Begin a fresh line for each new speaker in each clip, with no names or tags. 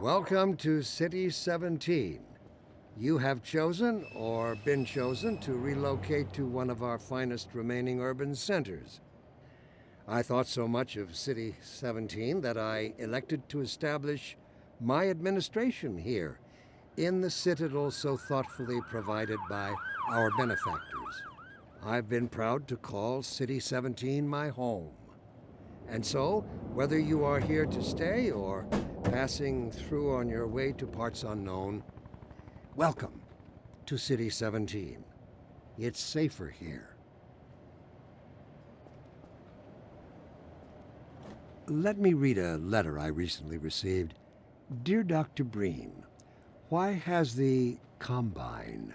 Welcome to City 17. You have chosen or been chosen to relocate to one of our finest remaining urban centers. I thought so much of City 17 that I elected to establish my administration here in the citadel so thoughtfully provided by our benefactors. I've been proud to call City 17 my home. And so, whether you are here to stay or passing through on your way to parts unknown, welcome to City 17. It's safer here. Let me read a letter I recently received. Dear Dr. Breen, why has the Combine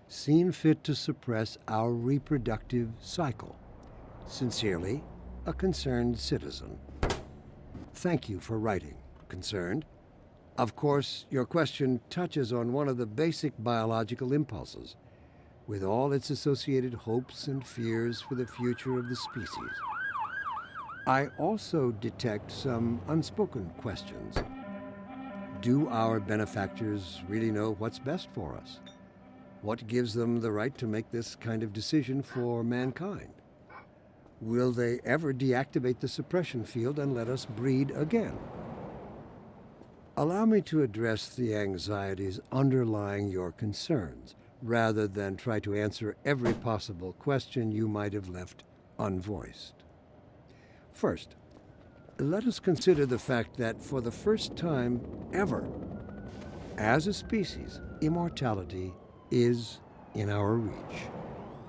seen fit to suppress our reproductive cycle? Sincerely, a concerned citizen. Thank you for writing, concerned. Of course, your question touches on one of the basic biological impulses, with all its associated hopes and fears for the future of the species. I also detect some unspoken questions. Do our benefactors really know what's best for us? What gives them the right to make this kind of decision for mankind? Will they ever deactivate the suppression field and let us breed again? Allow me to address the anxieties underlying your concerns, rather than try to answer every possible question you might have left unvoiced. First, let us consider the fact that for the first time ever, as a species, immortality is in our reach.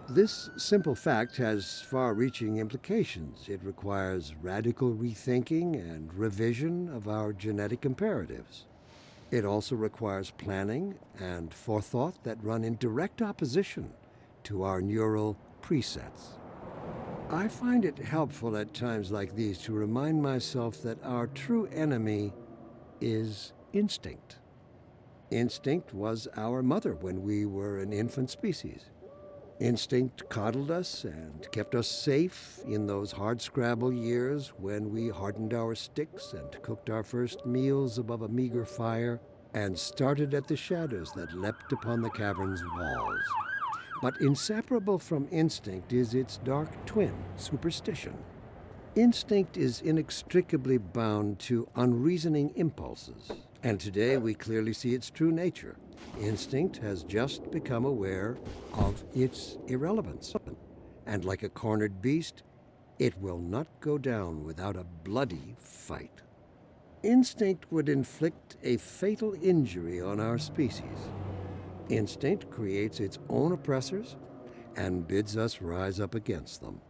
This simple fact has far-reaching implications. It requires radical rethinking and revision of our genetic imperatives. It also requires planning and forethought that run in direct opposition to our neural presets. I find it helpful at times like these to remind myself that our true enemy is instinct. Instinct was our mother when we were an infant species. Instinct coddled us and kept us safe in those hardscrabble years when we hardened our sticks and cooked our first meals above a meager fire and started at the shadows that leapt upon the cavern's walls. But inseparable from instinct is its dark twin, superstition. Instinct is inextricably bound to unreasoning impulses, and today we clearly see its true nature. Instinct has just become aware of its irrelevance, and like a cornered beast, it will not go down without a bloody fight. Instinct would inflict a fatal injury on our species. Instinct creates its own oppressors and bids us rise up against them.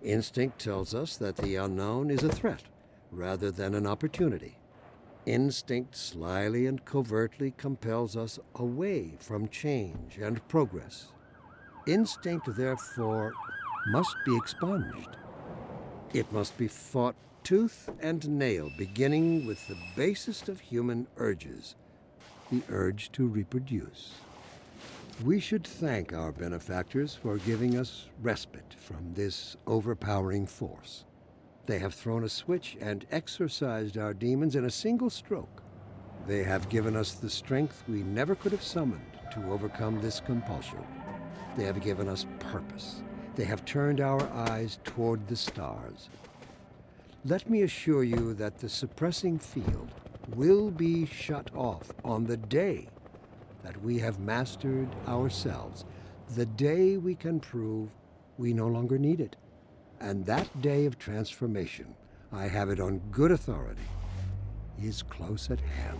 Instinct tells us that the unknown is a threat rather than an opportunity. Instinct slyly and covertly compels us away from change and progress. Instinct, therefore, must be expunged. It must be fought tooth and nail, beginning with the basest of human urges, the urge to reproduce. We should thank our benefactors for giving us respite from this overpowering force. They have thrown a switch and exorcised our demons in a single stroke. They have given us the strength we never could have summoned to overcome this compulsion. They have given us purpose. They have turned our eyes toward the stars. Let me assure you that the suppressing field will be shut off on the day that we have mastered ourselves, the day we can prove we no longer need it. And that day of transformation, I have it on good authority, is close at hand.